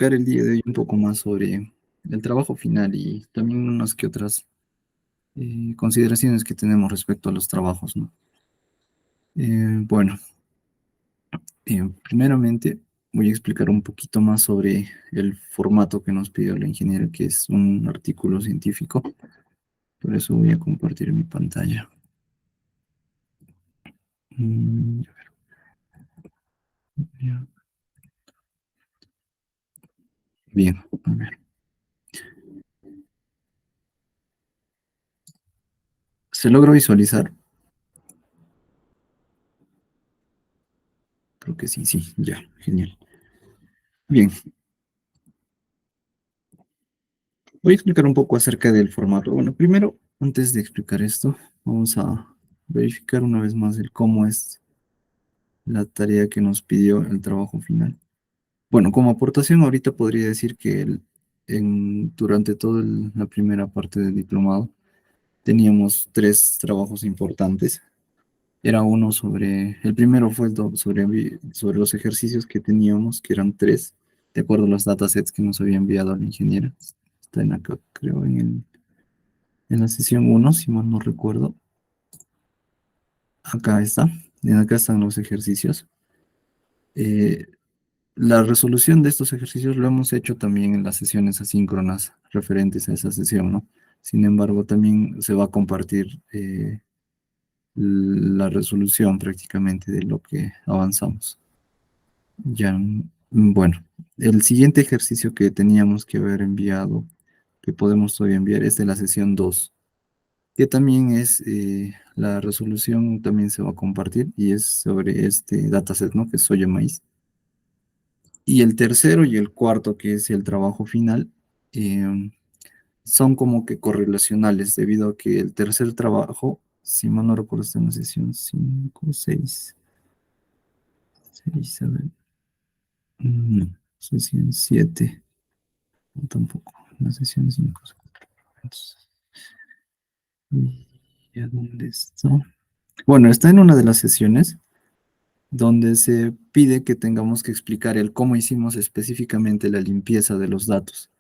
explicar el día de hoy un poco más sobre el trabajo final y también unas que otras consideraciones que tenemos respecto a los trabajos, ¿no? Bueno, primeramente voy a explicar un poquito más sobre el formato que nos pidió la ingeniera, que es un artículo científico. Por eso voy a compartir mi pantalla. Mm, ya. Bien, a ver. ¿Se logra visualizar? Creo que sí, sí, ya, genial. Bien, voy a explicar un poco acerca del formato. Bueno, primero, antes de explicar esto, vamos a verificar una vez más el cómo es la tarea que nos pidió el trabajo final. Bueno, como aportación ahorita podría decir que durante toda la primera parte del diplomado teníamos tres trabajos importantes. Era uno el primero fue sobre los ejercicios que teníamos, que eran tres, de acuerdo a los datasets que nos había enviado la ingeniera. Está en acá, creo, en la sesión uno si mal no recuerdo. Acá está. Acá están los ejercicios. Eh, la resolución de estos ejercicios lo hemos hecho también en las sesiones asíncronas referentes a esa sesión, ¿no? Sin embargo, también se va a compartir la resolución prácticamente de lo que avanzamos. Ya, bueno, el siguiente ejercicio que teníamos que haber enviado, que podemos todavía enviar, es de la sesión 2, que también es, la resolución también se va a compartir y es sobre este dataset, ¿no? Que es soya maíz. Y el tercero y el cuarto, que es el trabajo final, eh, son como que correlacionales, debido a que el tercer trabajo, si mal no recuerdo, está en la sesión 5 6 6 a ver, no, sesión 7 no, tampoco, la sesión 5 ¿Y a dónde está? Bueno, está en una de las sesiones donde se pide que tengamos que explicar el cómo hicimos específicamente la limpieza de los datos.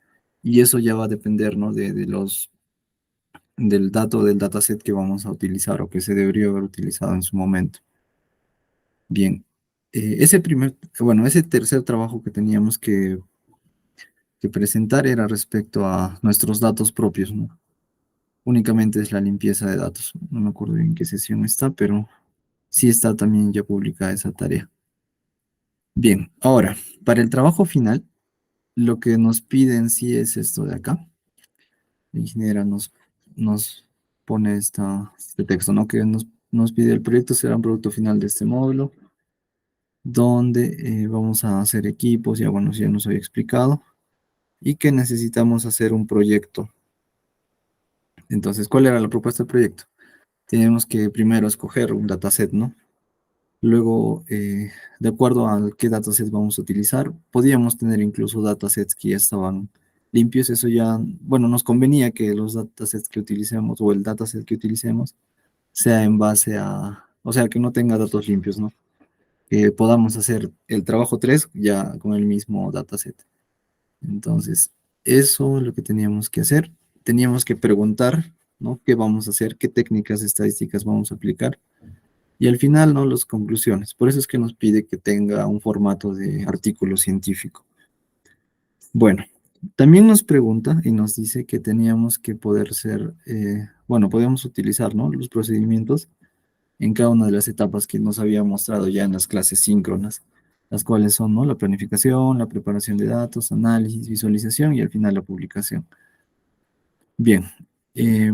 Y eso ya va a depender, ¿no? Del dato del dataset que vamos a utilizar o que se debería haber utilizado en su momento. Bien, ese tercer trabajo que teníamos que presentar era respecto a nuestros datos propios, ¿no? Únicamente es la limpieza de datos. No me acuerdo bien en qué sesión está, pero sí está también ya publicada esa tarea. Bien, ahora, para el trabajo final, lo que nos piden sí es esto de acá. La ingeniera nos pone este texto, ¿no? Que nos pide el proyecto, será un producto final de este módulo, donde vamos a hacer equipos, ya bueno, ya nos había explicado, y que necesitamos hacer un proyecto. Entonces, ¿cuál era la propuesta del proyecto? Tenemos que primero escoger un dataset, ¿no? Luego, de acuerdo a qué datasets vamos a utilizar, podíamos tener incluso datasets que ya estaban limpios. Eso ya, bueno, nos convenía que los datasets que utilicemos o el dataset que utilicemos sea en base o sea, que no tenga datos limpios, ¿no? Que podamos hacer el trabajo 3 ya con el mismo dataset. Entonces, eso es lo que teníamos que hacer. Teníamos que preguntar, ¿no? ¿Qué vamos a hacer? ¿Qué técnicas estadísticas vamos a aplicar? Y al final, ¿no? Las conclusiones. Por eso es que nos pide que tenga un formato de artículo científico. Bueno, también nos pregunta y nos dice que teníamos que poder bueno, podíamos utilizar, ¿no? Los procedimientos en cada una de las etapas que nos había mostrado ya en las clases síncronas, las cuales son, ¿no? La planificación, la preparación de datos, análisis, visualización y al final la publicación. Bien,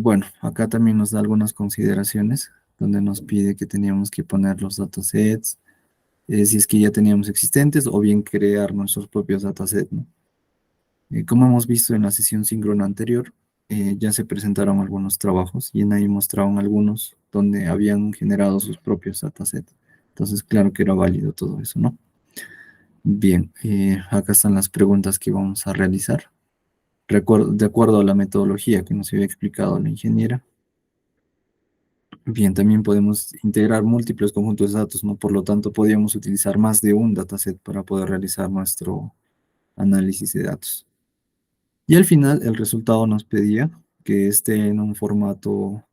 bueno, acá también nos da algunas consideraciones donde nos pide que teníamos que poner los datasets, si es que ya teníamos existentes o bien crear nuestros propios datasets, ¿no? Como hemos visto en la sesión síncrona anterior, ya se presentaron algunos trabajos y en ahí mostraron algunos donde habían generado sus propios datasets. Entonces, claro que era válido todo eso, ¿no? Bien, acá están las preguntas que vamos a realizar. De acuerdo a la metodología que nos había explicado la ingeniera. Bien, también podemos integrar múltiples conjuntos de datos, ¿no? Por lo tanto, podríamos utilizar más de un dataset para poder realizar análisis de datos. Y al final el resultado nos pedía que esté en un formato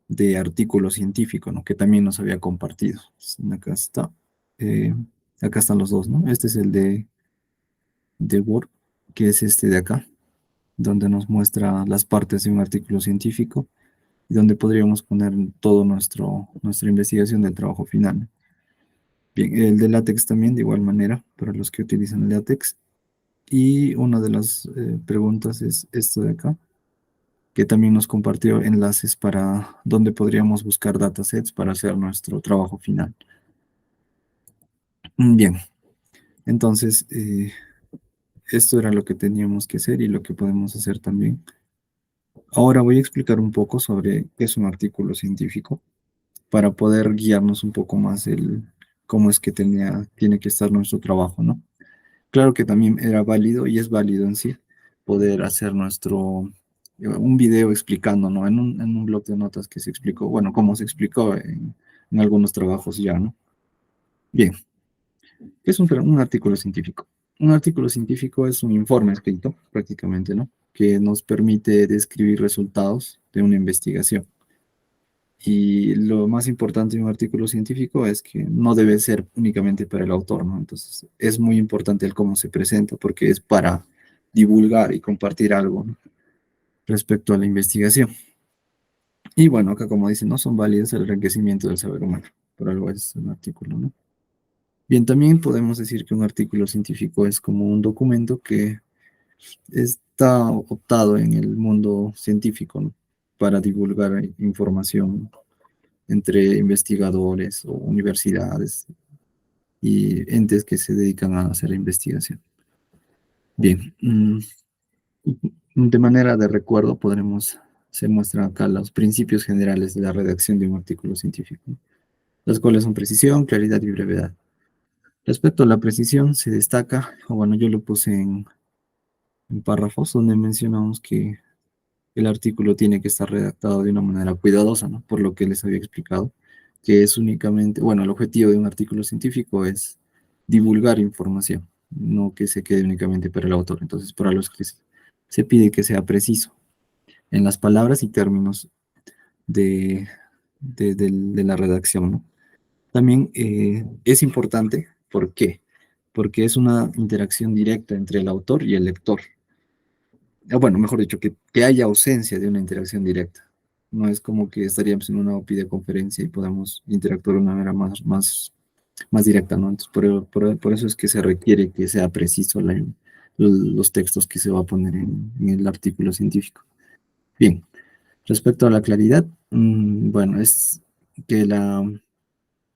de artículo científico, ¿no? Que también nos había compartido. Entonces, acá está. eh, Acá están los dos, ¿no? Este es el de Word, que es este de acá, donde nos muestra las partes de un artículo científico y donde podríamos poner todo nuestra investigación del trabajo final. Bien, el de látex también de igual manera, para los que utilizan látex. Y una de las preguntas es esto de acá, que también nos compartió enlaces para donde podríamos buscar datasets para hacer nuestro trabajo final. Bien, entonces esto era lo que teníamos que hacer y lo que podemos hacer también. Ahora voy a explicar un poco sobre qué es un artículo científico para poder guiarnos un poco más el cómo es que tiene que estar nuestro trabajo, ¿no? Claro que también era válido y es válido en sí poder hacer un video explicando, ¿no? En un blog de notas que se explicó, bueno, como se explicó en algunos trabajos ya, ¿no? Bien, ¿qué es un artículo científico? Un artículo científico es un informe escrito, prácticamente, ¿no? Que nos permite describir resultados de una investigación. Y lo más importante de un artículo científico es que no debe ser únicamente para el autor, ¿no? Entonces, es muy importante el cómo se presenta porque es para divulgar y compartir algo, ¿no? Respecto a la investigación. Y bueno, acá como dicen, no son válidos el enriquecimiento del saber humano. Por algo es un artículo, ¿no? Bien, también podemos decir que un artículo científico es como un documento que está optado en el mundo científico, ¿no? Para divulgar información entre investigadores o universidades y entes que se dedican a hacer investigación. Bien, de manera de recuerdo se muestran acá los principios generales de la redacción de un artículo científico, ¿no? Las cuales son precisión, claridad y brevedad. Respecto a la precisión, se destaca, o bueno, yo lo puse en párrafos donde mencionamos que el artículo tiene que estar redactado de una manera cuidadosa, ¿no? Por lo que les había explicado, que es únicamente, bueno, el objetivo de un artículo científico es divulgar información, no que se quede únicamente para el autor. Entonces, para los que se pide que sea preciso en las palabras y términos de la redacción, ¿no? También es importante, ¿por qué? Porque es una interacción directa entre el autor y el lector. Bueno, mejor dicho, que haya ausencia de una interacción directa. No es como que estaríamos en una videoconferencia y podamos interactuar de una manera más directa, ¿no? Entonces, por eso es que se requiere que sea preciso los textos que se va a poner en el artículo científico. Bien, respecto a la claridad, bueno, es que la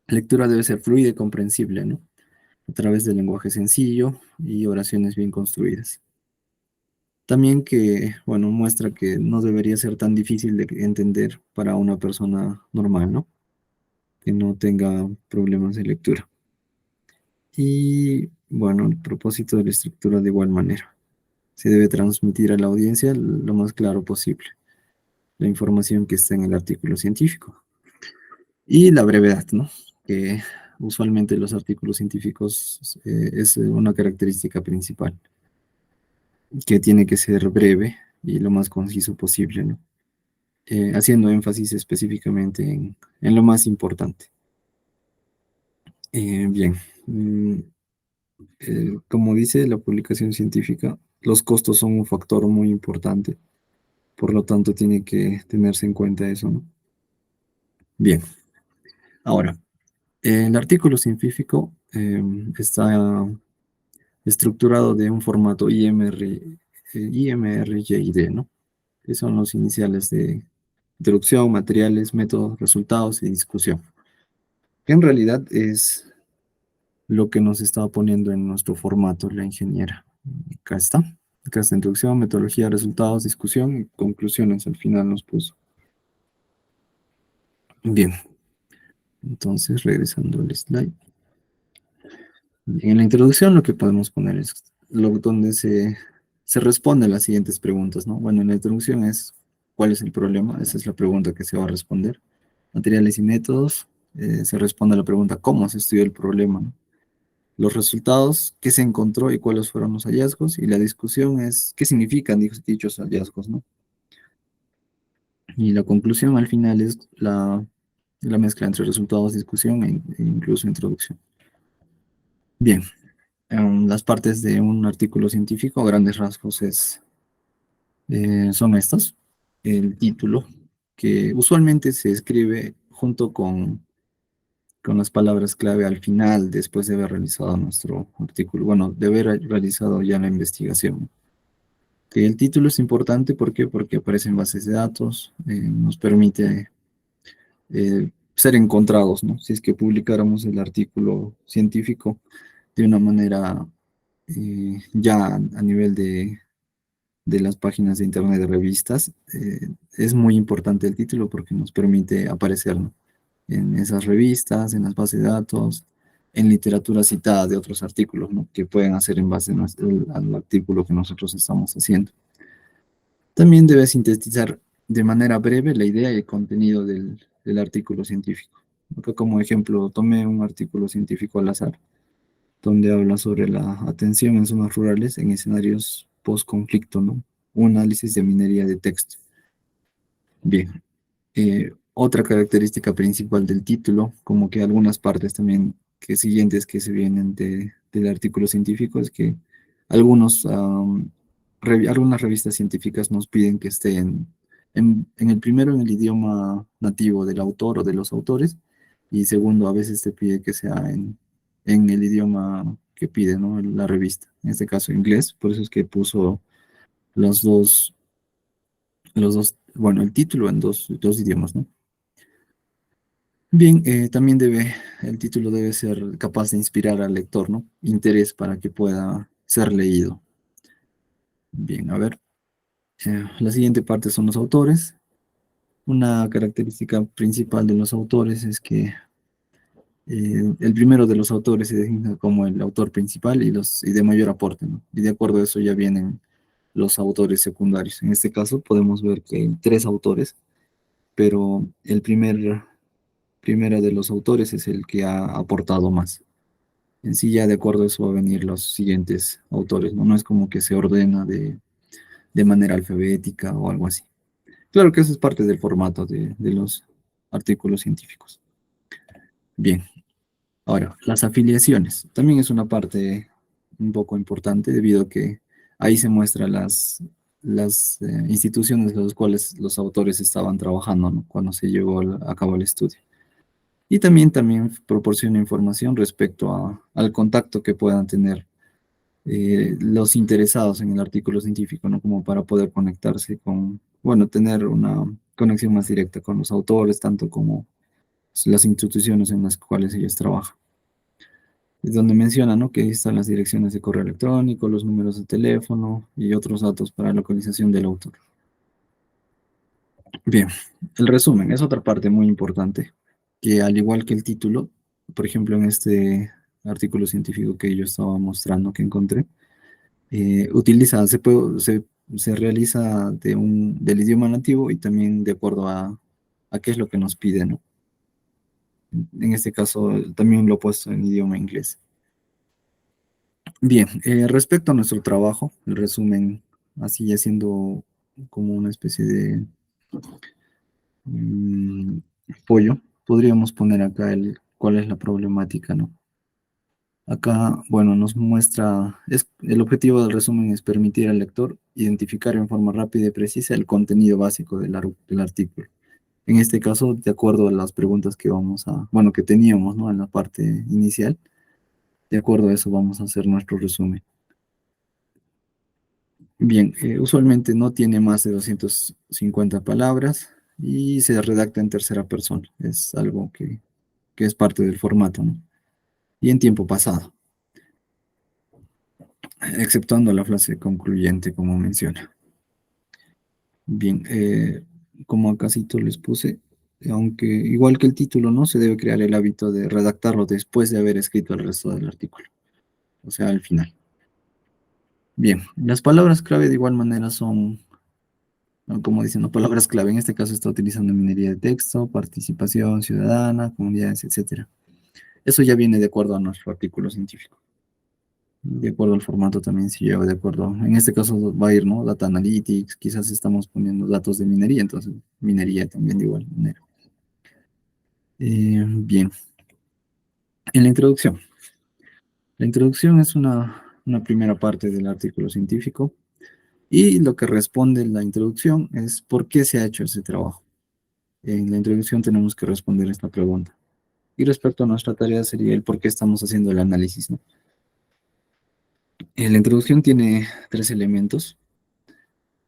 lectura debe ser fluida y comprensible, ¿no? A través del lenguaje sencillo y oraciones bien construidas. También que, bueno, muestra que no debería ser tan difícil de entender para una persona normal, ¿no? Que no tenga problemas de lectura. Y, bueno, el propósito de la estructura de igual manera. Se debe transmitir a la audiencia lo más claro posible la información que está en el artículo científico. Y la brevedad, ¿no? Que usualmente los artículos científicos es una característica principal, que tiene que ser breve y lo más conciso posible, ¿no? Haciendo énfasis específicamente en lo más importante. Bien, como dice la publicación científica, los costos son un factor muy importante, por lo tanto tiene que tenerse en cuenta eso, ¿no? Bien, ahora, el artículo científico está estructurado de un formato IMR-YD, ¿no? Que son los iniciales de introducción, materiales, métodos, resultados y discusión. Que en realidad es lo que nos estaba poniendo en nuestro formato la ingeniera. Acá está. Acá está introducción, metodología, resultados, discusión y conclusiones. Al final nos puso. Bien. Entonces, regresando al slide. En la introducción lo que podemos poner es donde se responden las siguientes preguntas, ¿no? Bueno, en la introducción es ¿cuál es el problema? Esa es la pregunta que se va a responder. Materiales y métodos. Se responde a la pregunta ¿cómo se estudia el problema? ¿No? los resultados, qué se encontró y cuáles fueron los hallazgos, y la discusión es qué significan dichos hallazgos, ¿no? Y la conclusión al final es la mezcla entre resultados, discusión e incluso introducción. Bien, las partes de un artículo científico a grandes rasgos son estas. El título, que usualmente se escribe junto con las palabras clave al final, después de haber realizado nuestro artículo, bueno, de haber realizado ya la investigación. Que el título es importante, ¿por qué? Porque aparece en bases de datos, nos permite ser encontrados, ¿no? Si es que publicáramos el artículo científico de una manera ya a nivel de las páginas de internet de revistas, es muy importante el título porque nos permite aparecer, ¿no? En esas revistas, en las bases de datos, en literatura citada de otros artículos, ¿no? Que pueden hacer en base al artículo que nosotros estamos haciendo. También debe sintetizar de manera breve la idea y el contenido del artículo científico. Acá como ejemplo tomé un artículo científico al azar, donde habla sobre la atención en zonas rurales en escenarios post-conflicto, ¿no? Un análisis de minería de texto. Bien, otra característica principal del título, como que algunas partes también que siguientes que se vienen del artículo científico, es que algunas revistas científicas nos piden que esté en el primero en el idioma nativo del autor o de los autores, y segundo, a veces te pide que sea en el idioma que pide, ¿no? La revista, en este caso inglés, por eso es que puso los dos, bueno, el título en dos idiomas, ¿no? Bien, también el título debe ser capaz de inspirar al lector, ¿no? Interés para que pueda ser leído. Bien, a ver, la siguiente parte son los autores. Una característica principal de los autores es que el primero de los autores se designa como el autor principal y de mayor aporte, ¿no? Y de acuerdo a eso ya vienen los autores secundarios. En este caso podemos ver que hay tres autores, pero el primero de los autores es el que ha aportado más. En sí, ya de acuerdo a eso van a venir los siguientes autores, ¿no? No es como que se ordena de manera alfabética o algo así. Claro que eso es parte del formato de los artículos científicos. Bien, ahora, las afiliaciones. También es una parte un poco importante debido a que ahí se muestran las instituciones en las cuales los autores estaban trabajando, ¿no? Cuando se llevó a cabo el estudio. Y también proporciona información respecto al contacto que puedan tener los interesados en el artículo científico, ¿no? Como para poder conectarse bueno, tener una conexión más directa con los autores, tanto como las instituciones en las cuales ellos trabajan. Es donde menciona, ¿no? Que ahí están las direcciones de correo electrónico, los números de teléfono y otros datos para localización del autor. Bien, el resumen es otra parte muy importante, que al igual que el título, por ejemplo, en este artículo científico que yo estaba mostrando que encontré, se realiza del idioma nativo y también de acuerdo a qué es lo que nos pide, ¿no? En este caso, también lo he puesto en idioma inglés. Bien, respecto a nuestro trabajo, el resumen, así haciendo como una especie de mm, pollo, podríamos poner acá cuál es la problemática, ¿no? Acá, bueno, nos muestra, el objetivo del resumen es permitir al lector identificar en forma rápida y precisa el contenido básico del artículo. En este caso, de acuerdo a las preguntas bueno, que teníamos, ¿no? En la parte inicial, de acuerdo a eso vamos a hacer nuestro resumen. Bien, usualmente no tiene más de 250 palabras y se redacta en tercera persona. Es algo que es parte del formato, ¿no? Y en tiempo pasado, exceptuando la frase concluyente, como menciona. Bien, como acá sí les puse, aunque igual que el título, ¿no? Se debe crear el hábito de redactarlo después de haber escrito el resto del artículo, o sea, al final. Bien, las palabras clave de igual manera son, ¿no? Como dicen, ¿no? Palabras clave. En este caso está utilizando minería de texto, participación ciudadana, comunidades, etcétera. Eso ya viene de acuerdo a nuestro artículo científico. De acuerdo al formato también se lleva de acuerdo. En este caso va a ir, ¿no? Data Analytics, quizás estamos poniendo datos de minería, entonces minería también de igual manera. Bien, en la introducción. La introducción es una primera parte del artículo científico y lo que responde la introducción es por qué se ha hecho ese trabajo. En la introducción tenemos que responder esta pregunta. Y respecto a nuestra tarea sería el por qué estamos haciendo el análisis, ¿no? La introducción tiene tres elementos,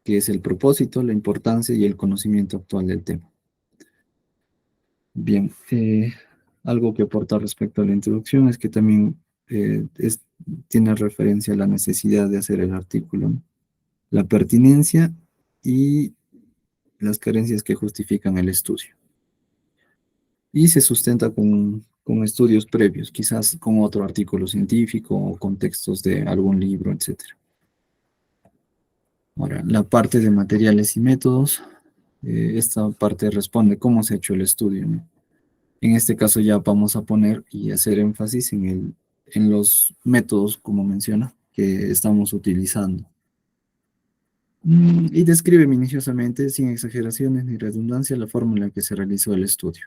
que es el propósito, la importancia y el conocimiento actual del tema. Bien, algo que aporta respecto a la introducción es que también tiene referencia a la necesidad de hacer el artículo, ¿no? La pertinencia y las carencias que justifican el estudio. Y se sustenta con estudios previos, quizás con otro artículo científico o con textos de algún libro, etcétera. Ahora, la parte de materiales y métodos, esta parte responde cómo se ha hecho el estudio, ¿no? En este caso ya vamos a poner y hacer énfasis en los métodos, como menciona, que estamos utilizando. Y describe minuciosamente, sin exageraciones ni redundancia, la forma en la que se realizó el estudio.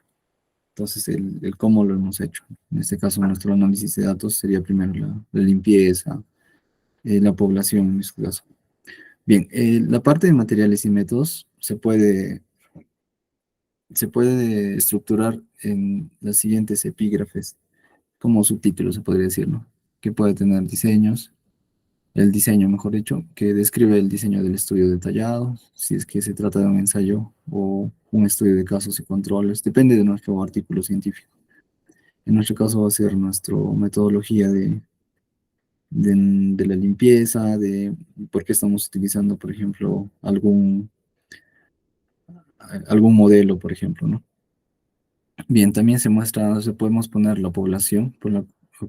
Entonces, el cómo lo hemos hecho. En este caso, nuestro análisis de datos sería primero la limpieza, la población en este caso. Bien, la parte de materiales y métodos se puede estructurar en las siguientes epígrafes, como subtítulo se podría decir, ¿no? Que puede tener diseños, el diseño, mejor dicho, que describe el diseño del estudio detallado, si es que se trata de un ensayo o un estudio de casos y controles, depende de nuestro artículo científico. En nuestro caso va a ser nuestra metodología de la limpieza, de por qué estamos utilizando, por ejemplo, algún modelo, por ejemplo, ¿no? Bien, también podemos poner la población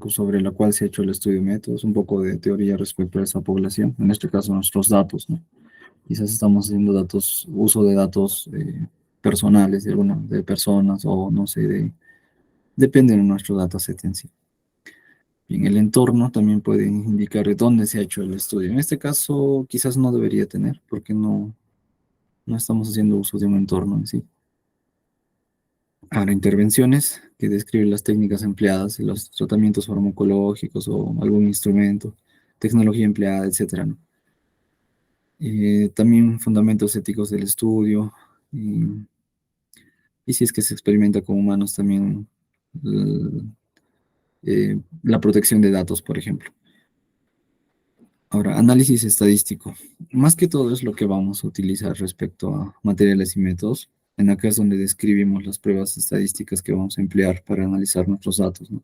sobre la cual se ha hecho el estudio de métodos, un poco de teoría respecto a esa población, en este caso nuestros datos, ¿no? Quizás estamos haciendo uso de datos personales de personas o no sé, depende de nuestro dataset en sí. Bien, el entorno también puede indicar de dónde se ha hecho el estudio. En este caso, quizás no debería tener, porque no estamos haciendo uso de un entorno en sí. Ahora, intervenciones que describen las técnicas empleadas y los tratamientos farmacológicos o algún instrumento, tecnología empleada, etcétera, ¿no? También fundamentos éticos del estudio y si es que se experimenta con humanos también l- la protección de datos, por ejemplo. Ahora, análisis estadístico. Más que todo es lo que vamos a utilizar respecto a materiales y métodos. En acá es donde describimos las pruebas estadísticas que vamos a emplear para analizar nuestros datos, ¿no?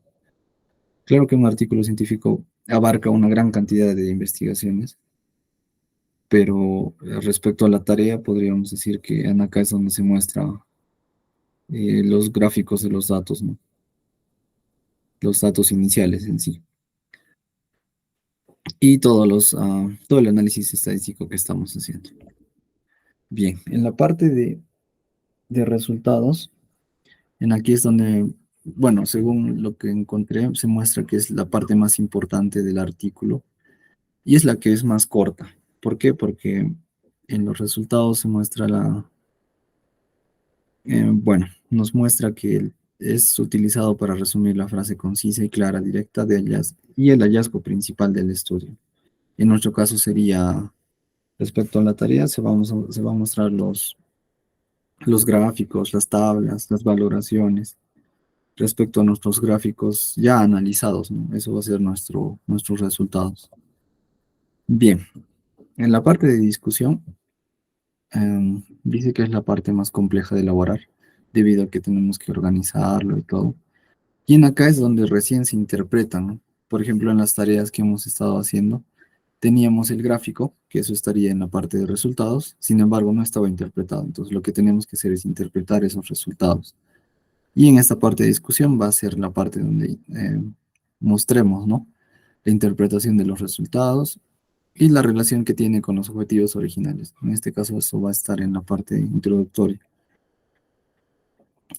Claro que un artículo científico abarca una gran cantidad de investigaciones, pero respecto a la tarea podríamos decir que en acá es donde se muestra los gráficos de los datos, ¿no? Los datos iniciales en sí. Y todo el análisis estadístico que estamos haciendo. Bien, en la parte de resultados, en aquí es donde, bueno, según lo que encontré, se muestra que es la parte más importante del artículo y es la que es más corta. ¿Por qué? Porque en los resultados se muestra bueno, nos muestra que es utilizado para resumir la frase concisa y clara, directa de y el hallazgo principal del estudio. En nuestro caso sería, respecto a la tarea, se va a mostrar los gráficos, las tablas, las valoraciones respecto a nuestros gráficos ya analizados, ¿no? Eso va a ser nuestros resultados. Bien, en la parte de discusión, dice que es la parte más compleja de elaborar, debido a que tenemos que organizarlo y todo. Y en acá es donde recién se interpretan, ¿no? Por ejemplo, en las tareas que hemos estado haciendo, teníamos el gráfico, que eso estaría en la parte de resultados, sin embargo, no estaba interpretado. Entonces, lo que tenemos que hacer es interpretar esos resultados. Y en esta parte de discusión va a ser la parte donde mostremos, ¿no? La interpretación de los resultados y la relación que tiene con los objetivos originales. En este caso, eso va a estar en la parte introductoria.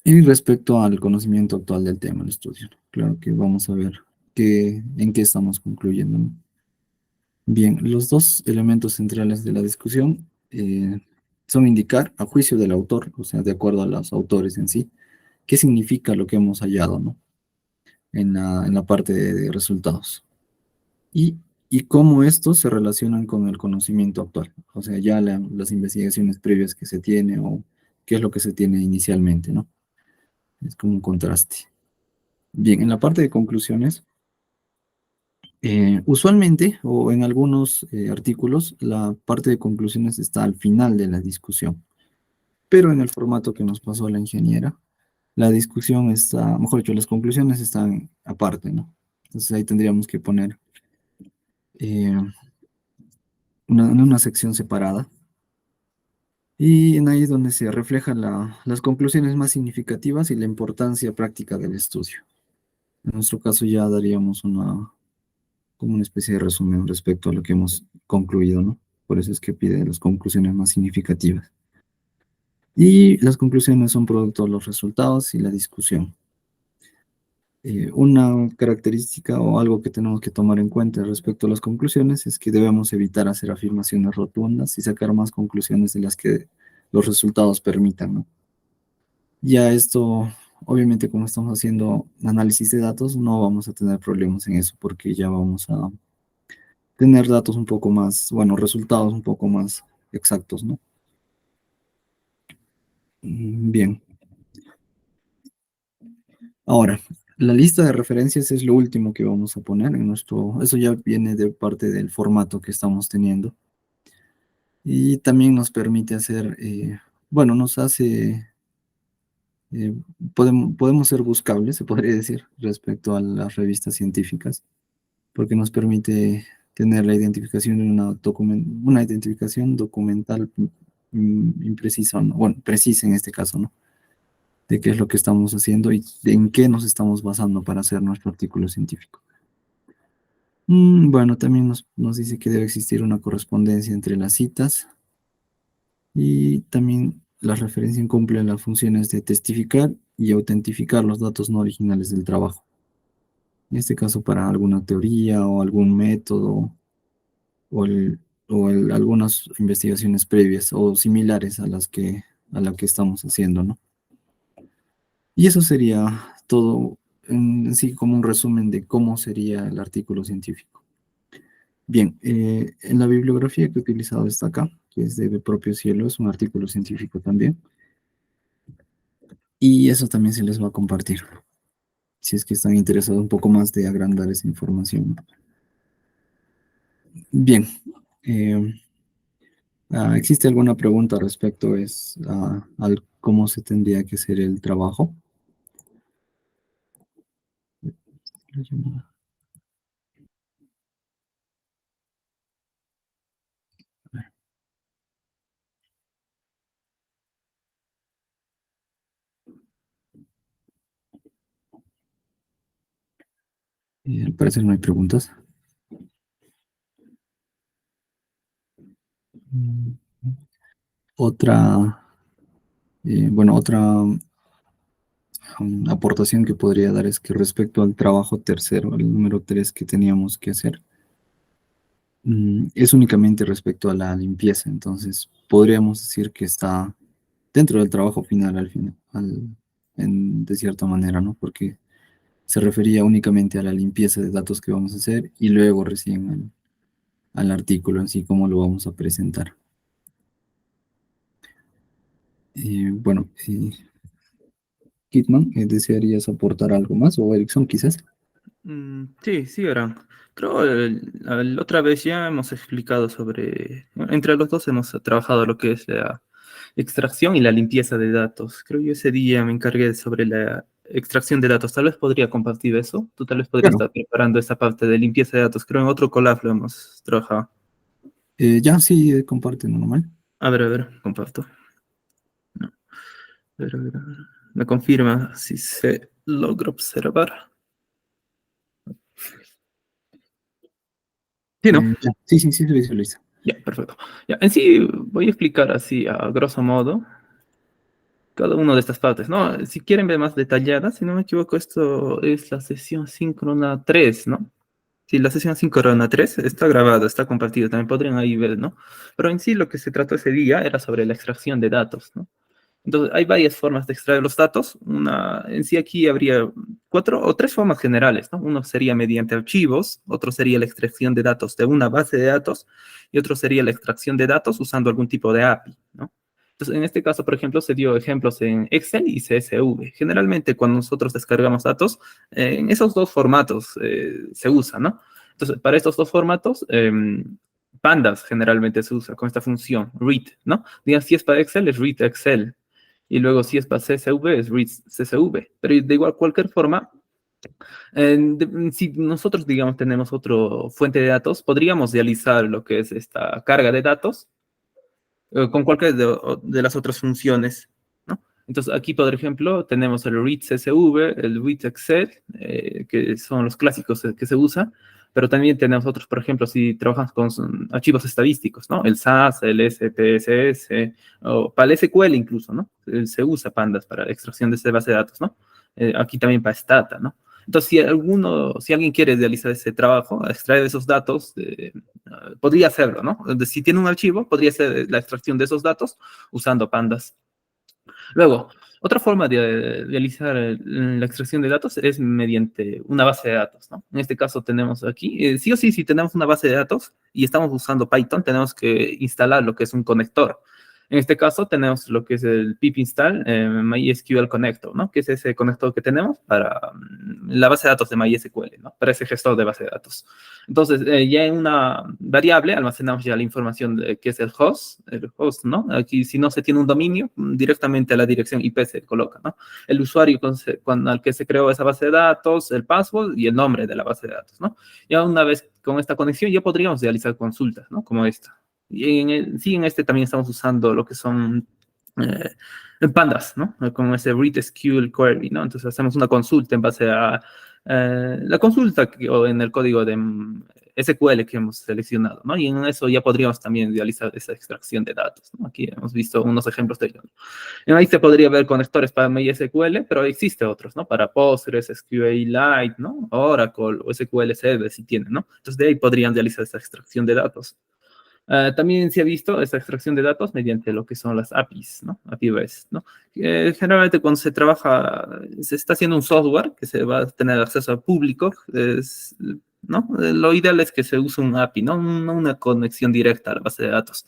Y respecto al conocimiento actual del tema del estudio, ¿no? Claro que vamos a ver en qué estamos concluyendo, ¿no? Bien, los dos elementos centrales de la discusión son indicar, a juicio del autor, o sea, de acuerdo a los autores en sí, qué significa lo que hemos hallado, ¿no? En la parte de resultados. Y, y cómo estos se relacionan con el conocimiento actual, o sea, ya las investigaciones previas que se tiene o qué es lo que se tiene inicialmente, ¿no? Es como un contraste. Bien, en la parte de conclusiones, usualmente o en algunos artículos, la parte de conclusiones está al final de la discusión, pero en el formato que nos pasó la ingeniera, la discusión está, mejor dicho, las conclusiones están aparte, ¿no? Entonces ahí tendríamos que poner eh, en una sección separada. Y en ahí es donde se reflejan las conclusiones más significativas y la importancia práctica del estudio. En nuestro caso ya daríamos como una especie de resumen respecto a lo que hemos concluido, ¿no? Por eso es que pide las conclusiones más significativas. Y las conclusiones son producto de los resultados y la discusión. Una característica o algo que tenemos que tomar en cuenta respecto a las conclusiones es que debemos evitar hacer afirmaciones rotundas y sacar más conclusiones de las que los resultados permitan, ¿no? Ya esto, obviamente, como estamos haciendo análisis de datos, no vamos a tener problemas en eso porque ya vamos a tener datos un poco más, bueno, resultados un poco más exactos, ¿no? Bien. Ahora, la lista de referencias es lo último que vamos a poner en nuestro, eso ya viene de parte del formato que estamos teniendo y también nos permite hacer, bueno, nos hace, eh, podemos ser buscables, se podría decir, respecto a las revistas científicas, porque nos permite tener la identificación de una identificación documental imprecisa, ¿no? Bueno, precisa en este caso, ¿no? De qué es lo que estamos haciendo y en qué nos estamos basando para hacer nuestro artículo científico. Bueno, también nos dice que debe existir una correspondencia entre las citas y también la referencia cumple las funciones de testificar y autentificar los datos no originales del trabajo. En este caso, para alguna teoría o algún método o, algunas investigaciones previas o similares a la que estamos haciendo, ¿no? Y eso sería todo en sí como un resumen de cómo sería el artículo científico. Bien, en la bibliografía que he utilizado está acá, que es de Propio Cielo, es un artículo científico también, y eso también se les va a compartir, si es que están interesados un poco más de agrandar esa información. Bien, eh, ¿existe alguna pregunta respecto al cómo se tendría que hacer el trabajo? Al parecer no hay preguntas. Mm, Otra, bueno, otra aportación que podría dar es que respecto al trabajo tercero, el número 3 que teníamos que hacer, es únicamente respecto a la limpieza. Entonces, podríamos decir que está dentro del trabajo final al final, de cierta manera, ¿no? Porque se refería únicamente a la limpieza de datos que vamos a hacer y luego recién al artículo en sí, cómo lo vamos a presentar. Bueno, Kitman, ¿desearías aportar algo más? O Erickson, quizás. Sí, sí, verán. Creo la otra vez ya hemos explicado sobre, bueno, entre los dos hemos trabajado lo que es la extracción y la limpieza de datos. Creo yo ese día me encargué sobre la extracción de datos. Tal vez podría compartir eso. Tú tal vez podrías Claro. estar preparando esa parte de limpieza de datos. Creo en otro collab lo hemos trabajado. Ya, sí, comparte normal. A ver, comparto. No, a ver. Me confirma si se logra observar. Sí, ¿no? Ya. Sí, sí, sí, se visualiza. Ya, perfecto. Ya, en sí voy a explicar así a grosso modo. cada una de estas partes, ¿no? Si quieren ver más detalladas, si no me equivoco, esto es la sesión síncrona 3, ¿no? Sí, la sesión síncrona 3 está grabada, está compartida, también podrían ahí ver, ¿no? Pero en sí lo que se trató ese día era sobre la extracción de datos, ¿no? Entonces, hay varias formas de extraer los datos. Una, en sí aquí habría cuatro o tres formas generales, ¿no? Uno sería mediante archivos, otro sería la extracción de datos de una base de datos y otro sería la extracción de datos usando algún tipo de API, ¿no? Entonces, en este caso, por ejemplo, se dio ejemplos en Excel y CSV. Generalmente, cuando nosotros descargamos datos, en esos dos formatos se usa, ¿no? Entonces, para estos dos formatos, Pandas generalmente se usa con esta función, read, ¿no? Digan, si es para Excel, es read Excel. Y luego, si es para CSV, es read CSV. Pero de igual, cualquier forma, si nosotros, digamos, tenemos otra fuente de datos, podríamos realizar lo que es esta carga de datos con cualquiera de las otras funciones, ¿no? Entonces, aquí, por ejemplo, tenemos el read CSV, el read Excel, que son los clásicos que se usan, pero también tenemos otros, por ejemplo, si trabajamos con archivos estadísticos, ¿no? El SAS, el SPSS, o para el SQL incluso, ¿no? Se usa Pandas para la extracción de esta base de datos, ¿no? Aquí también para Stata, ¿no? Entonces, si alguien quiere realizar ese trabajo, extraer esos datos, podría hacerlo, ¿no? Si tiene un archivo, podría hacer la extracción de esos datos usando Pandas. Luego, otra forma de realizar la extracción de datos es mediante una base de datos, ¿no? En este caso tenemos aquí, sí o sí, si tenemos una base de datos y estamos usando Python, tenemos que instalar lo que es un conector. En este caso tenemos lo que es el pip install MySQL Connector, ¿no? Que es ese conector que tenemos para la base de datos de MySQL, ¿no? Para ese gestor de base de datos. Entonces, ya en una variable almacenamos ya la información de que es el host, ¿no? Aquí, si no se tiene un dominio, directamente a la dirección IP se coloca, ¿no? El usuario al que se creó esa base de datos, el password y el nombre de la base de datos, ¿no? Ya una vez con esta conexión, ya podríamos realizar consultas, ¿no? Como esta. Y en este también estamos usando lo que son pandas, ¿no? Con ese read SQL query, ¿no? Entonces hacemos una consulta en base a la consulta o en el código de SQL que hemos seleccionado, ¿no? Y en eso ya podríamos también realizar esa extracción de datos, ¿no? Aquí hemos visto unos ejemplos de ello. Y ahí se podría ver conectores para MySQL, pero existe otros, ¿no? Para Postgres, SQLite, ¿no? Oracle o SQL Server si tienen, ¿no? Entonces de ahí podrían realizar esa extracción de datos. También se ha visto esta extracción de datos mediante lo que son las APIs, ¿no? API REST, ¿no? Generalmente cuando se trabaja, se está haciendo un software que se va a tener acceso al público, ¿no? Lo ideal es que se use un API, ¿no? Una conexión directa a la base de datos.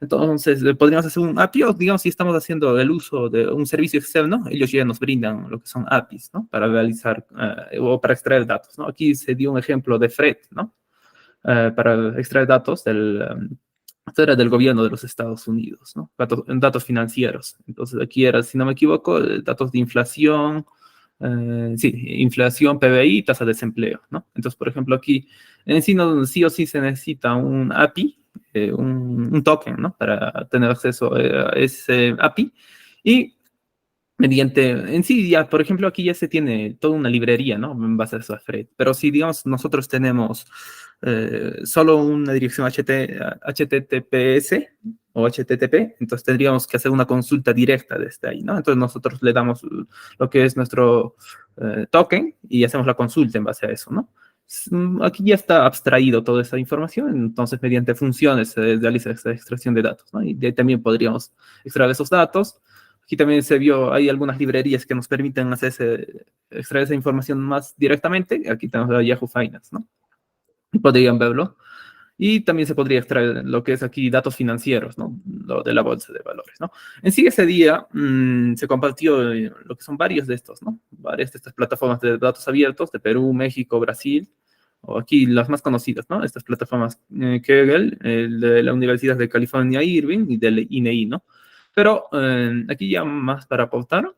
Entonces, podríamos hacer un API o, digamos, si estamos haciendo el uso de un servicio externo, ellos ya nos brindan lo que son APIs, ¿no? Para realizar o para extraer datos, ¿no? Aquí se dio un ejemplo de Fred, ¿no? Para extraer datos esto era del gobierno de los Estados Unidos, ¿no? Datos financieros. Entonces aquí era, si no me equivoco, datos de inflación, sí, inflación, PBI, tasa de desempleo, ¿no? Entonces, por ejemplo, aquí en sí, sí o sí se necesita un API, un token, ¿no? Para tener acceso a ese API. Y mediante, en sí, ya, por ejemplo, aquí ya se tiene toda una librería, ¿no? En base a eso, Fred. Pero si, digamos, nosotros tenemos solo una dirección HTTPS o HTTP, entonces tendríamos que hacer una consulta directa desde ahí, ¿no? Entonces nosotros le damos lo que es nuestro token y hacemos la consulta en base a eso, ¿no? Aquí ya está abstraído toda esa información, entonces mediante funciones se realiza esta extracción de datos, ¿no? Y de ahí también podríamos extraer esos datos. Aquí también se vio, hay algunas librerías que nos permiten extraer esa información más directamente. Aquí tenemos a Yahoo Finance, ¿no? Podrían verlo. Y también se podría extraer lo que es aquí datos financieros, ¿no? Lo de la bolsa de valores, ¿no? En sí, ese día se compartió lo que son varios de estos, ¿no? Varias de estas plataformas de datos abiertos de Perú, México, Brasil, o aquí las más conocidas, ¿no? Estas plataformas Kaggle, de la Universidad de California, Irving, y del INEI, ¿no? Pero aquí ya más para aportar,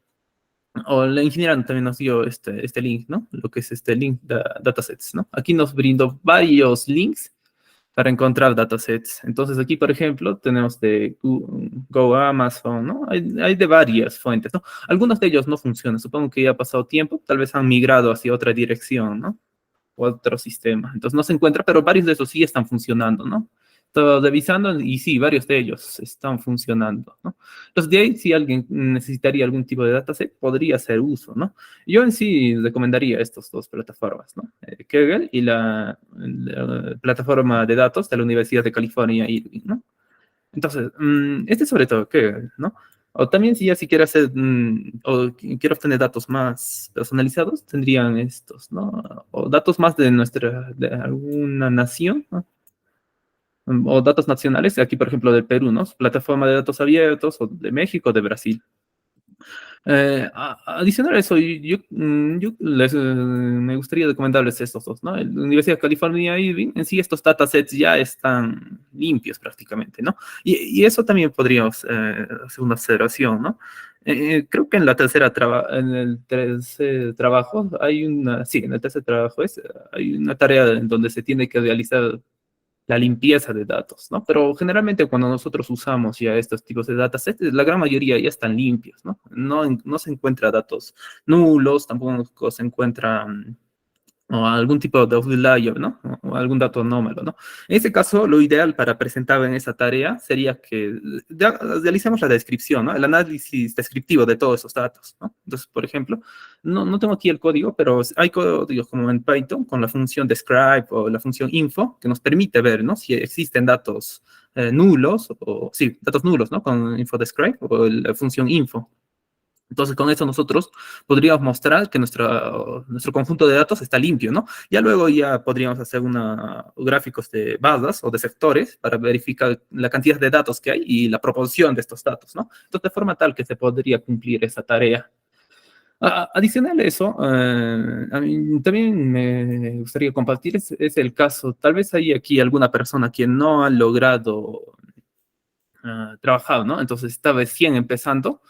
o la ingeniera también nos dio este link, ¿no? Lo que es este link de datasets, ¿no? Aquí nos brindó varios links para encontrar datasets. Entonces aquí, por ejemplo, tenemos de Go, Amazon, ¿no? Hay de varias fuentes, ¿no? Algunos de ellos no funcionan. Supongo que ya ha pasado tiempo, tal vez han migrado hacia otra dirección, ¿no? O otro sistema. Entonces no se encuentra, pero varios de esos sí están funcionando, ¿no? estado revisando y sí, varios de ellos están funcionando, ¿no? Entonces, de ahí, si alguien necesitaría algún tipo de dataset, podría hacer uso, ¿no? Yo en sí recomendaría estas dos plataformas, ¿no? Kaggle y la plataforma de datos de la Universidad de California, Irvine, ¿no? Entonces, este sobre todo, ¿qué? ¿No? O también si ya si quiere hacer, o quiere obtener datos más personalizados, tendrían estos, ¿no? O datos más de de alguna nación, ¿no? O datos nacionales, aquí por ejemplo de Perú, ¿no? Plataforma de datos abiertos, o de México, de Brasil. Adicional a eso, me gustaría recomendarles estos dos, ¿no? La Universidad de California Irvine, en sí estos datasets ya están limpios prácticamente, ¿no? Y eso también podríamos hacer una observación, ¿no? Creo que en el tercer trabajo hay una, sí, en el tercer trabajo hay una tarea en donde se tiene que realizar la limpieza de datos, ¿no? Pero generalmente cuando nosotros usamos ya estos tipos de datasets, la gran mayoría ya están limpios, ¿no? No se encuentra datos nulos, tampoco se encuentran o algún tipo de outlier, ¿no? O algún dato anómalo, ¿no? En este caso, lo ideal para presentar en esa tarea sería que realicemos la descripción, ¿no? El análisis descriptivo de todos esos datos, ¿no? Entonces, por ejemplo, no tengo aquí el código, pero hay códigos como en Python con la función describe o la función info que nos permite ver, ¿no? Si existen datos nulos, o sí, datos nulos, ¿no? Con info describe o la función info. Entonces, con eso nosotros podríamos mostrar que nuestro conjunto de datos está limpio, ¿no? Ya luego ya podríamos hacer gráficos de barras o de sectores para verificar la cantidad de datos que hay y la proporción de estos datos, ¿no? Entonces, de forma tal que se podría cumplir esa tarea. Adicional a eso, a mí también me gustaría compartir es el caso, tal vez hay aquí alguna persona quien no ha logrado trabajar, ¿no? Entonces está recién empezando.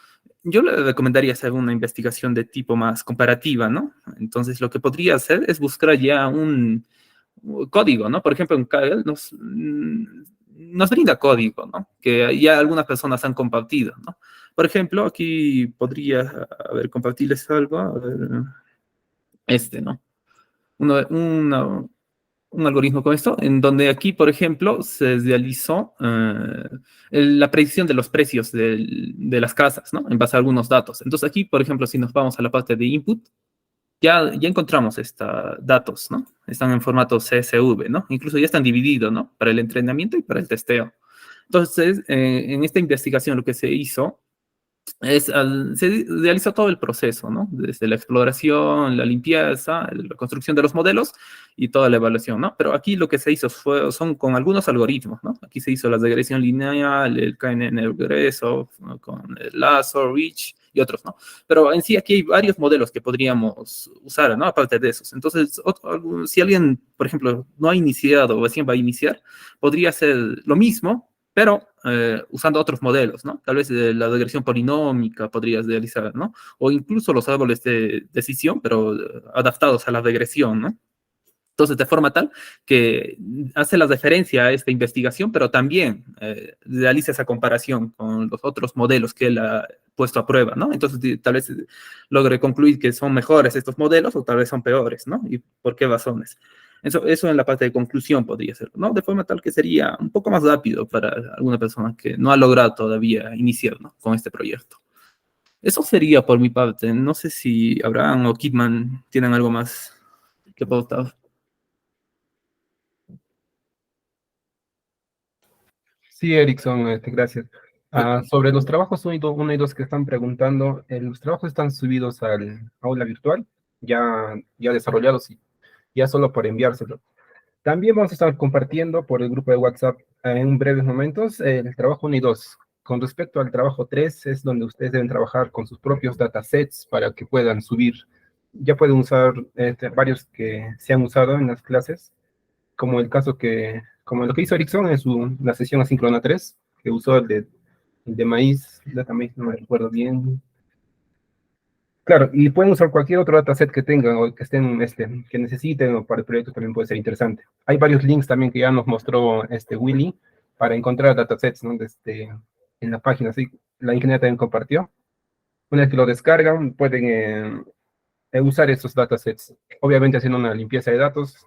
Yo le recomendaría hacer una investigación de tipo más comparativa, ¿no? Entonces lo que podría hacer es buscar ya un código, ¿no? Por ejemplo, en Kaggle nos brinda código, ¿no? Que ya algunas personas han compartido, ¿no? Por ejemplo, aquí podría, a ver, compartirles algo, a ver, ¿no? Uno, una- un algoritmo con esto, en donde aquí, por ejemplo, se realizó la predicción de los precios de las casas, ¿no? En base a algunos datos. Entonces aquí, por ejemplo, si nos vamos a la parte de input, ya encontramos estos datos, ¿no? Están en formato CSV, ¿no? Incluso ya están divididos, ¿no? Para el entrenamiento y para el testeo. Entonces, en esta investigación lo que se hizo se realizó todo el proceso, ¿no? Desde la exploración, la limpieza, la construcción de los modelos y toda la evaluación, ¿no? Pero aquí lo que se hizo son con algunos algoritmos, ¿no? Aquí se hizo la regresión lineal, el KNN regreso, ¿no? Con el lazo, reach y otros, ¿no? Pero en sí aquí hay varios modelos que podríamos usar, ¿no? Aparte de esos. Entonces, si alguien, por ejemplo, no ha iniciado o recién va a iniciar, podría hacer lo mismo, pero usando otros modelos, ¿no? Tal vez la regresión polinómica podrías realizar, ¿no? O incluso los árboles de decisión, pero adaptados a la regresión, ¿no? Entonces, de forma tal que hace la referencia a esta investigación, pero también realiza esa comparación con los otros modelos que él ha puesto a prueba, ¿no? Entonces, tal vez logre concluir que son mejores estos modelos o tal vez son peores, ¿no? ¿Y por qué razones? Eso en la parte de conclusión podría ser, ¿no? De forma tal que sería un poco más rápido para alguna persona que no ha logrado todavía iniciar, ¿no? Con este proyecto. Eso sería por mi parte. No sé si Abraham o Kidman tienen algo más que aportar. Sí, Erickson, gracias. Sobre los trabajos uno y 2 que están preguntando, los trabajos están subidos al aula virtual, ya desarrollados y ya solo por enviárselo. También vamos a estar compartiendo por el grupo de WhatsApp en breves momentos el trabajo uno y 2. Con respecto al trabajo 3, es donde ustedes deben trabajar con sus propios datasets para que puedan subir. Ya pueden usar varios que se han usado en las clases, como como lo que hizo Ericsson en la sesión asíncrona 3, que usó el de maíz, data maíz, no me recuerdo bien. Claro, y pueden usar cualquier otro dataset que tengan o que que necesiten o para el proyecto también puede ser interesante. Hay varios links también que ya nos mostró Willy para encontrar datasets, ¿no? En la página, así, la ingeniera también compartió. Una vez que lo descargan, pueden usar estos datasets, obviamente haciendo una limpieza de datos,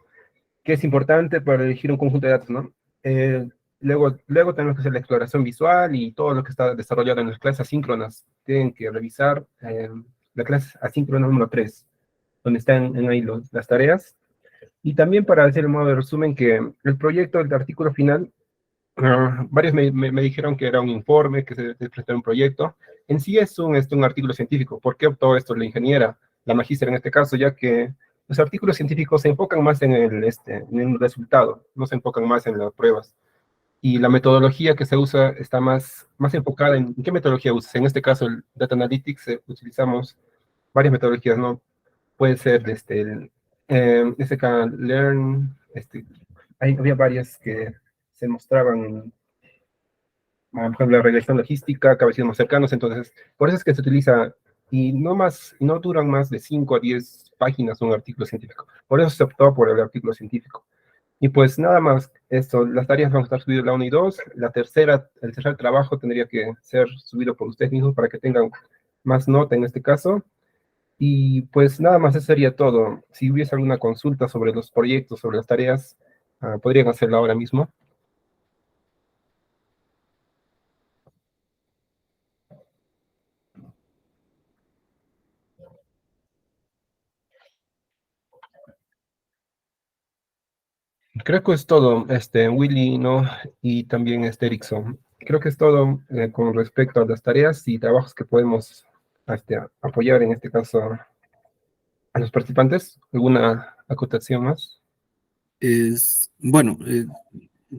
que es importante para elegir un conjunto de datos, ¿no? Luego tenemos que hacer la exploración visual y todo lo que está desarrollado en las clases asíncronas. Tienen que revisar la clase asíncrona número 3, donde están en ahí las tareas. Y también para decir el modo de resumen que el proyecto del artículo final, varios me dijeron que era un informe, que se presentaba un proyecto. En sí es un artículo científico. ¿Por qué optó esto la ingeniera, la magíster en este caso? Ya que los artículos científicos se enfocan más en en el resultado, no se enfocan más en las pruebas. Y la metodología que se usa está más enfocada en qué metodología usas. En este caso, el Data Analytics, utilizamos varias metodologías, ¿no? Puede ser el SKLearn, había varias que se mostraban, por ejemplo, la regresión logística, cabecillos cercanos, entonces, por eso es que se utiliza, y no duran más de 5 a 10 páginas un artículo científico. Por eso se optó por el artículo científico. Y pues nada más, esto, las tareas van a estar subidas la 1 y 2, el tercer trabajo tendría que ser subido por ustedes mismos para que tengan más nota en este caso. Y pues nada más, eso sería todo. Si hubiese alguna consulta sobre los proyectos, sobre las tareas, podrían hacerla ahora mismo. Creo que es todo, Willy, ¿no? Y también Erickson. Creo que es todo con respecto a las tareas y trabajos que podemos apoyar, en este caso, a los participantes. ¿Alguna acotación más? Bueno,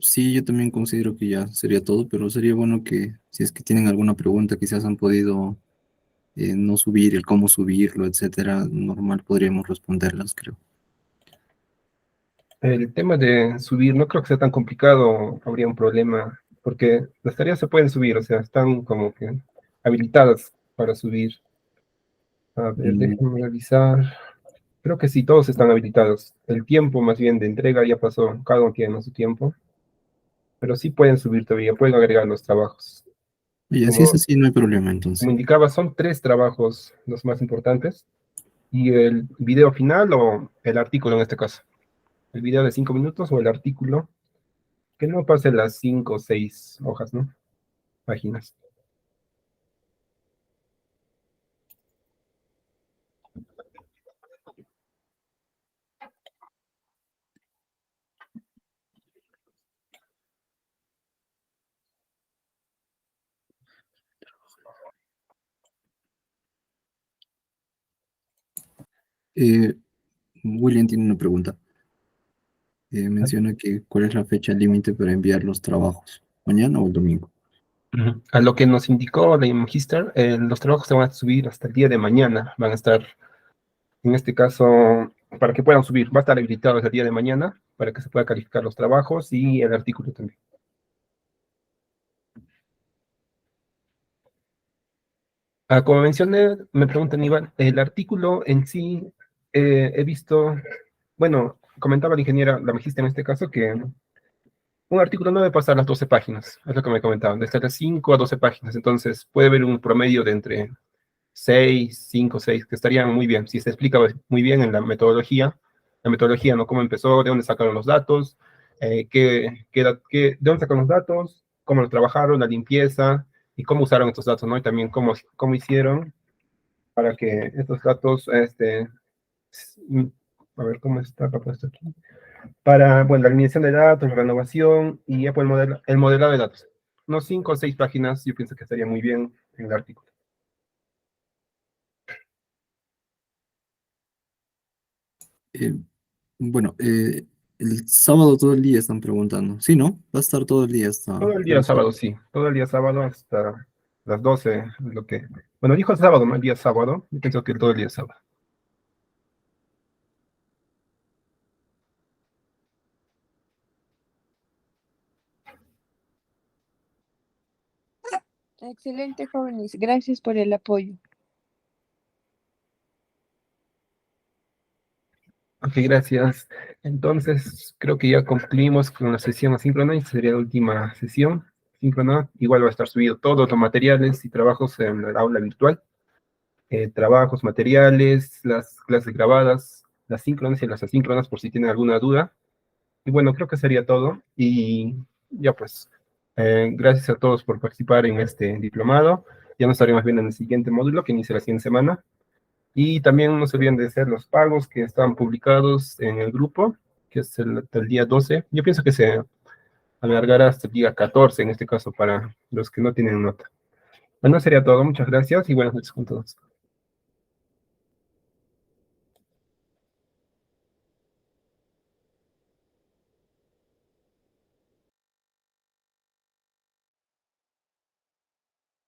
sí, yo también considero que ya sería todo, pero sería bueno que si es que tienen alguna pregunta, quizás han podido no subir, el cómo subirlo, etcétera, normal podríamos responderlas, creo. El tema de subir no creo que sea tan complicado, habría un problema, porque las tareas se pueden subir, o sea, están como que habilitadas para subir. A ver, Mm, déjenme revisar. Creo que sí, todos están habilitados. El tiempo más bien de entrega ya pasó, cada uno tiene su tiempo, pero sí pueden subir todavía, pueden agregar los trabajos. y así es Como, así, no hay problema como entonces. indicaba, son 3 trabajos los más importantes, y el video final o el artículo en este caso. El video de 5 minutos o el artículo, que no pase las 5 o 6 hojas, ¿no? Páginas. Eh, William tiene una pregunta. Menciona que cuál es la fecha límite para enviar los trabajos, mañana o el domingo. Ujú. A lo que nos indicó la Magister, los trabajos se van a subir hasta el día de mañana. Van a estar, en este caso, para que puedan subir, va a estar habilitado hasta el día de mañana para que se pueda calificar los trabajos y el artículo también. Como mencioné, me preguntan, Iván, el artículo en sí, he visto, bueno, comentaba la ingeniera, la Magister en este caso, que un artículo no debe pasar las 12 páginas, es lo que me comentaban, de las 5 a 12 páginas, entonces puede haber un promedio de entre 6, 5, 6, que estarían muy bien, si se explica muy bien en la metodología, ¿no? Cómo empezó, de dónde sacaron los datos, de dónde sacaron los datos, cómo los trabajaron, la limpieza, y cómo usaron estos datos, ¿no? Y también cómo hicieron para que estos datos, a ver cómo está propuesto aquí, para, bueno, la alineación de datos, la renovación y ya pues el modelado de datos. Unos 5 o 6 páginas, yo pienso que estaría muy bien en el artículo. Eh, bueno, el sábado todo el día están preguntando. Sí, ¿no? Va a estar todo el día hasta Todo el día las sábado, 8. sí. Todo el día sábado hasta las 12, lo que... Bueno, dijo el sábado, no el día sábado. Yo pienso que todo el día sábado. Excelente, jóvenes. Gracias por el apoyo. Ok, gracias. Entonces, creo que ya concluimos con la sesión asíncrona y sería la última sesión síncrona. Igual va a estar subido todos los materiales y trabajos en el aula virtual. Trabajos, materiales, las clases grabadas, las síncronas y las asíncronas por si tienen alguna duda. Y bueno, creo que sería todo. Y ya pues, Gracias a todos por participar en este diplomado. Ya nos estaremos viendo en el siguiente módulo que inicia la siguiente semana. Y también no se olviden de hacer los pagos que están publicados en el grupo, que es el día 12. Yo pienso que se alargará hasta el día 14, en este caso, para los que no tienen nota. Bueno, sería todo. Muchas gracias y buenas noches con todos.